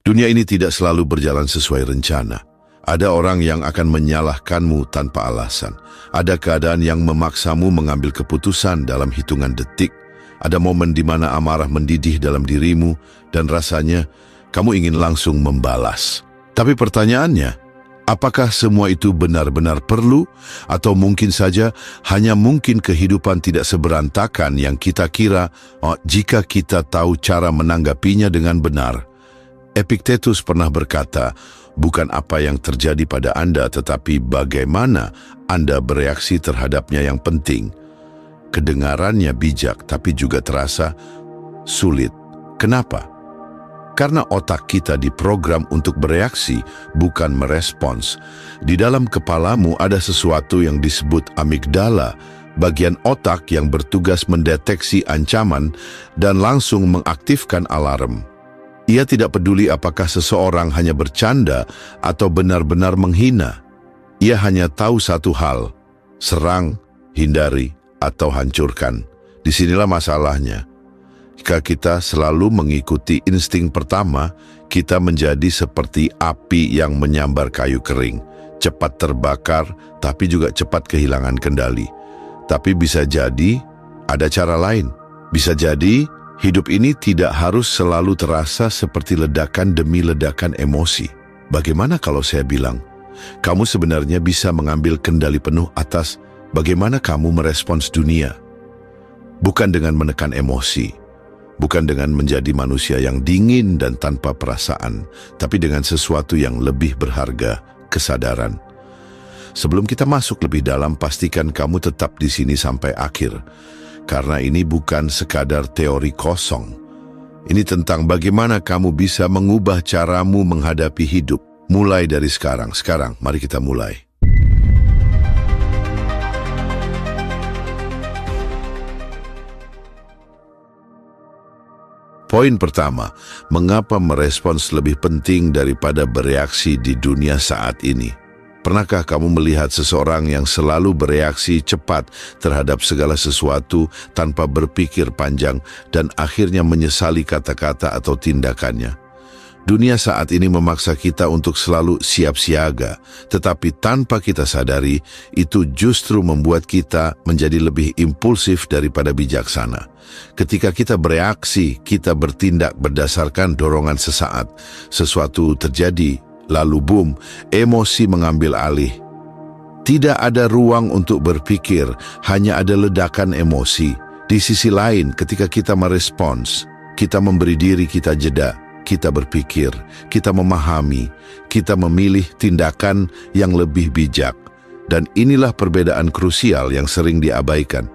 Dunia ini tidak selalu berjalan sesuai rencana. Ada orang yang akan menyalahkanmu tanpa alasan. Ada keadaan yang memaksamu mengambil keputusan dalam hitungan detik. Ada momen di mana amarah mendidih dalam dirimu dan rasanya kamu ingin langsung membalas. Tapi pertanyaannya, apakah semua itu benar-benar perlu? Atau mungkin saja hanya mungkin kehidupan tidak seberantakan yang kita kira jika kita tahu cara menanggapinya dengan benar. Epictetus pernah berkata, bukan apa yang terjadi pada Anda, tetapi bagaimana Anda bereaksi terhadapnya yang penting. Kedengarannya bijak, tapi juga terasa sulit. Kenapa? Karena otak kita diprogram untuk bereaksi, bukan merespons. Di dalam kepalamu ada sesuatu yang disebut amigdala, bagian otak yang bertugas mendeteksi ancaman dan langsung mengaktifkan alarm. Ia tidak peduli apakah seseorang hanya bercanda atau benar-benar menghina. Ia hanya tahu satu hal, serang, hindari, atau hancurkan. Disinilah masalahnya. Jika kita selalu mengikuti insting pertama, kita menjadi seperti api yang menyambar kayu kering. Cepat terbakar, tapi juga cepat kehilangan kendali. Tapi bisa jadi ada cara lain. Bisa jadi hidup ini tidak harus selalu terasa seperti ledakan demi ledakan emosi. Bagaimana kalau saya bilang, kamu sebenarnya bisa mengambil kendali penuh atas bagaimana kamu merespons dunia. Bukan dengan menekan emosi, bukan dengan menjadi manusia yang dingin dan tanpa perasaan, tapi dengan sesuatu yang lebih berharga, kesadaran. Sebelum kita masuk lebih dalam, pastikan kamu tetap di sini sampai akhir. Karena ini bukan sekadar teori kosong. Ini tentang bagaimana kamu bisa mengubah caramu menghadapi hidup. Mulai dari sekarang. Sekarang, mari kita mulai. Poin pertama, mengapa merespons lebih penting daripada bereaksi di dunia saat ini? Pernahkah kamu melihat seseorang yang selalu bereaksi cepat terhadap segala sesuatu tanpa berpikir panjang dan akhirnya menyesali kata-kata atau tindakannya? Dunia saat ini memaksa kita untuk selalu siap siaga, tetapi tanpa kita sadari, itu justru membuat kita menjadi lebih impulsif daripada bijaksana. Ketika kita bereaksi, kita bertindak berdasarkan dorongan sesaat. Sesuatu terjadi, lalu boom, emosi mengambil alih. Tidak ada ruang untuk berpikir, hanya ada ledakan emosi. Di sisi lain, ketika kita merespons, kita memberi diri kita jeda, kita berpikir, kita memahami, kita memilih tindakan yang lebih bijak. Dan inilah perbedaan krusial yang sering diabaikan.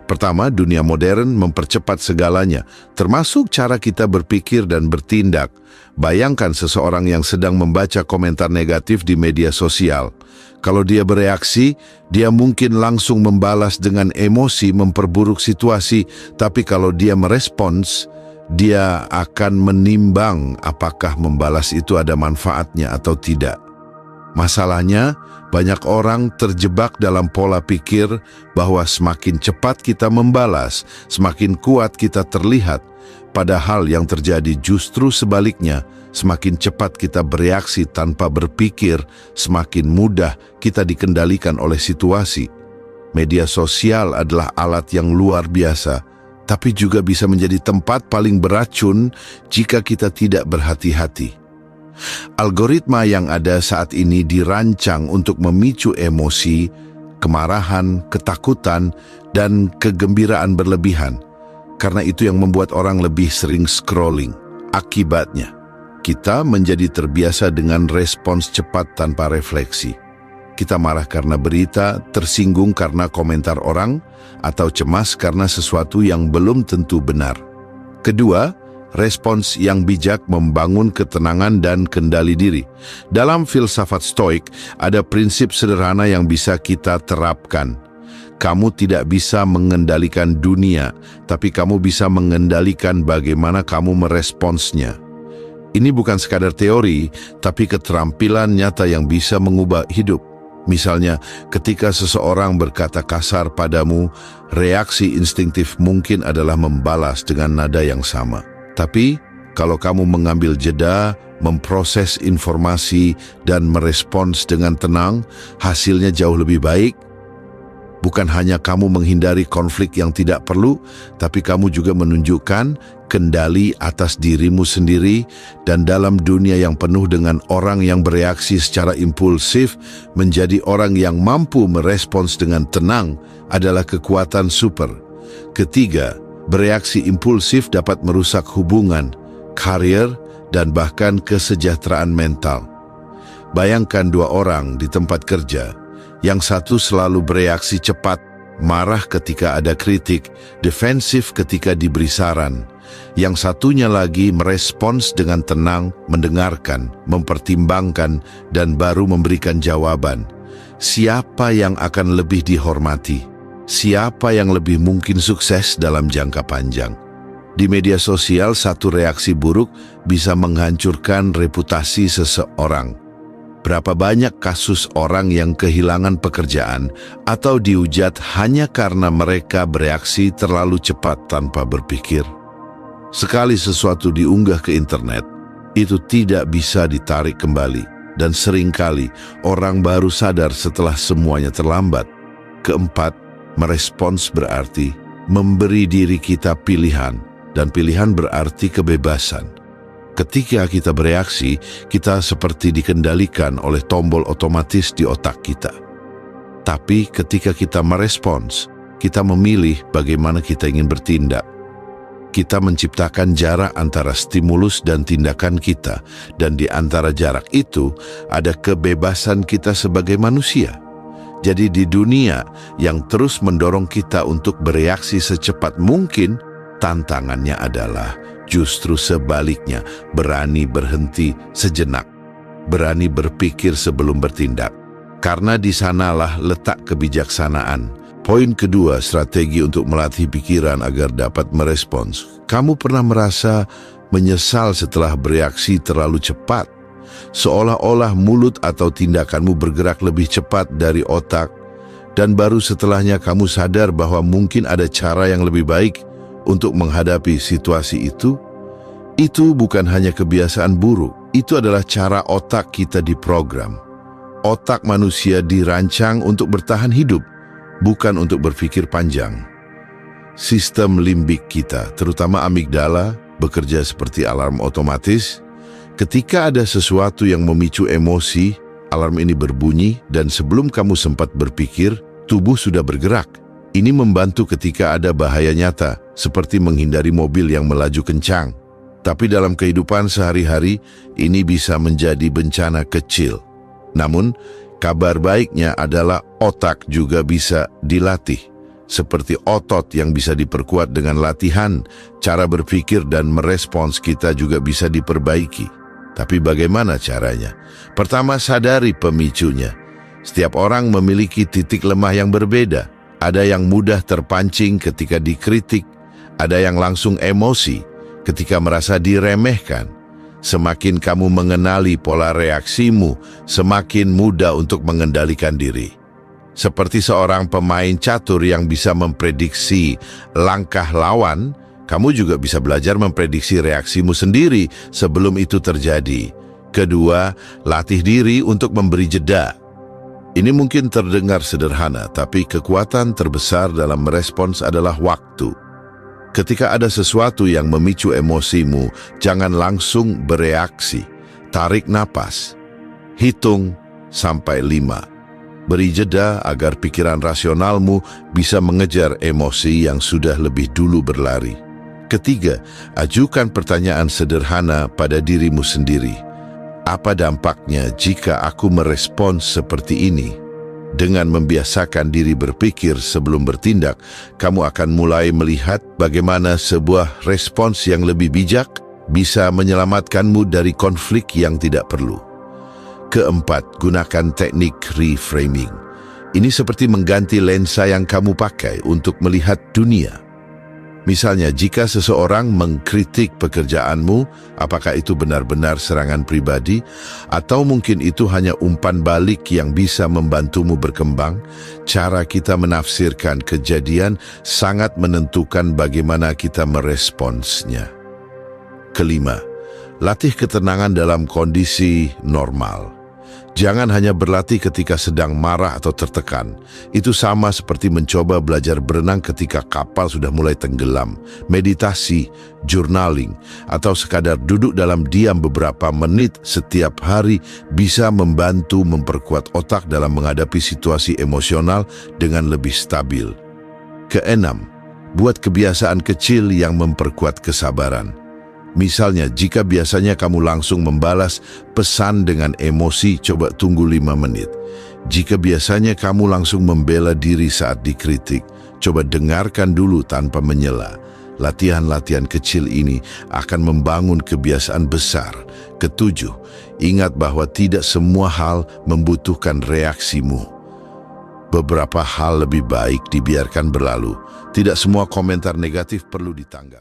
Pertama, dunia modern mempercepat segalanya, termasuk cara kita berpikir dan bertindak. Bayangkan seseorang yang sedang membaca komentar negatif di media sosial. Kalau dia bereaksi, dia mungkin langsung membalas dengan emosi memperburuk situasi, tapi kalau dia merespons, dia akan menimbang apakah membalas itu ada manfaatnya atau tidak. Masalahnya, banyak orang terjebak dalam pola pikir bahwa semakin cepat kita membalas, semakin kuat kita terlihat. Padahal yang terjadi justru sebaliknya, semakin cepat kita bereaksi tanpa berpikir, semakin mudah kita dikendalikan oleh situasi. Media sosial adalah alat yang luar biasa, tapi juga bisa menjadi tempat paling beracun jika kita tidak berhati-hati. Algoritma yang ada saat ini dirancang untuk memicu emosi, kemarahan, ketakutan, dan kegembiraan berlebihan. Karena itu yang membuat orang lebih sering scrolling. Akibatnya, kita menjadi terbiasa dengan respons cepat tanpa refleksi. Kita marah karena berita, tersinggung karena komentar orang, atau cemas karena sesuatu yang belum tentu benar. Kedua, respons yang bijak membangun ketenangan dan kendali diri. Dalam filsafat Stoik, ada prinsip sederhana yang bisa kita terapkan. Kamu tidak bisa mengendalikan dunia, tapi kamu bisa mengendalikan bagaimana kamu meresponsnya. Ini bukan sekadar teori, tapi keterampilan nyata yang bisa mengubah hidup. Misalnya, ketika seseorang berkata kasar padamu, reaksi instingtif mungkin adalah membalas dengan nada yang sama. Tapi, kalau kamu mengambil jeda, memproses informasi, dan merespons dengan tenang, hasilnya jauh lebih baik. Bukan hanya kamu menghindari konflik yang tidak perlu, tapi kamu juga menunjukkan kendali atas dirimu sendiri, dan dalam dunia yang penuh dengan orang yang bereaksi secara impulsif, menjadi orang yang mampu merespons dengan tenang adalah kekuatan super. Ketiga, bereaksi impulsif dapat merusak hubungan, karir, dan bahkan kesejahteraan mental. Bayangkan dua orang di tempat kerja. Yang satu selalu bereaksi cepat, marah ketika ada kritik, defensif ketika diberi saran. Yang satunya lagi merespons dengan tenang, mendengarkan, mempertimbangkan, dan baru memberikan jawaban. Siapa yang akan lebih dihormati? Siapa yang lebih mungkin sukses dalam jangka panjang? Di media sosial, satu reaksi buruk bisa menghancurkan reputasi seseorang. Berapa banyak kasus orang yang kehilangan pekerjaan atau dihujat hanya karena mereka bereaksi terlalu cepat tanpa berpikir. Sekali sesuatu diunggah ke internet, itu tidak bisa ditarik kembali, dan seringkali orang baru sadar setelah semuanya terlambat. Keempat, merespons berarti memberi diri kita pilihan, dan pilihan berarti kebebasan. Ketika kita bereaksi, kita seperti dikendalikan oleh tombol otomatis di otak kita. Tapi ketika kita merespons, kita memilih bagaimana kita ingin bertindak. Kita menciptakan jarak antara stimulus dan tindakan kita, dan di antara jarak itu ada kebebasan kita sebagai manusia. Jadi di dunia yang terus mendorong kita untuk bereaksi secepat mungkin, tantangannya adalah justru sebaliknya, berani berhenti sejenak, berani berpikir sebelum bertindak. Karena di sanalah letak kebijaksanaan. Poin kedua, strategi untuk melatih pikiran agar dapat merespons. Kamu pernah merasa menyesal setelah bereaksi terlalu cepat? Seolah-olah mulut atau tindakanmu bergerak lebih cepat dari otak, dan baru setelahnya kamu sadar bahwa mungkin ada cara yang lebih baik untuk menghadapi situasi itu. Itu bukan hanya kebiasaan buruk, itu adalah cara otak kita diprogram. Otak manusia dirancang untuk bertahan hidup, bukan untuk berpikir panjang. Sistem limbik kita, terutama amigdala, bekerja seperti alarm otomatis. Ketika ada sesuatu yang memicu emosi, alarm ini berbunyi, dan sebelum kamu sempat berpikir, tubuh sudah bergerak. Ini membantu ketika ada bahaya nyata, seperti menghindari mobil yang melaju kencang. Tapi dalam kehidupan sehari-hari, ini bisa menjadi bencana kecil. Namun, kabar baiknya adalah otak juga bisa dilatih. Seperti otot yang bisa diperkuat dengan latihan, cara berpikir dan merespons kita juga bisa diperbaiki. Tapi bagaimana caranya? Pertama, sadari pemicunya. Setiap orang memiliki titik lemah yang berbeda. Ada yang mudah terpancing ketika dikritik, ada yang langsung emosi ketika merasa diremehkan. Semakin kamu mengenali pola reaksimu, semakin mudah untuk mengendalikan diri. Seperti seorang pemain catur yang bisa memprediksi langkah lawan, kamu juga bisa belajar memprediksi reaksimu sendiri sebelum itu terjadi. Kedua, latih diri untuk memberi jeda. Ini mungkin terdengar sederhana, tapi kekuatan terbesar dalam merespons adalah waktu. Ketika ada sesuatu yang memicu emosimu, jangan langsung bereaksi. Tarik napas. Hitung sampai 5. Beri jeda agar pikiran rasionalmu bisa mengejar emosi yang sudah lebih dulu berlari. Ketiga, ajukan pertanyaan sederhana pada dirimu sendiri. Apa dampaknya jika aku merespons seperti ini? Dengan membiasakan diri berpikir sebelum bertindak, kamu akan mulai melihat bagaimana sebuah respons yang lebih bijak bisa menyelamatkanmu dari konflik yang tidak perlu. Keempat, gunakan teknik reframing. Ini seperti mengganti lensa yang kamu pakai untuk melihat dunia. Misalnya, jika seseorang mengkritik pekerjaanmu, apakah itu benar-benar serangan pribadi? Atau mungkin itu hanya umpan balik yang bisa membantumu berkembang? Cara kita menafsirkan kejadian sangat menentukan bagaimana kita meresponsnya. Kelima, Latih ketenangan dalam kondisi normal. Jangan hanya berlatih ketika sedang marah atau tertekan. Itu sama seperti mencoba belajar berenang ketika kapal sudah mulai tenggelam. Meditasi, journaling, atau sekadar duduk dalam diam beberapa menit setiap hari bisa membantu memperkuat otak dalam menghadapi situasi emosional dengan lebih stabil. Keenam, buat kebiasaan kecil yang memperkuat kesabaran. Misalnya, jika biasanya kamu langsung membalas pesan dengan emosi, coba tunggu 5 menit. Jika biasanya kamu langsung membela diri saat dikritik, coba dengarkan dulu tanpa menyela. Latihan-latihan kecil ini akan membangun kebiasaan besar. Ketujuh, ingat bahwa tidak semua hal membutuhkan reaksimu. Beberapa hal lebih baik dibiarkan berlalu. Tidak semua komentar negatif perlu ditanggap.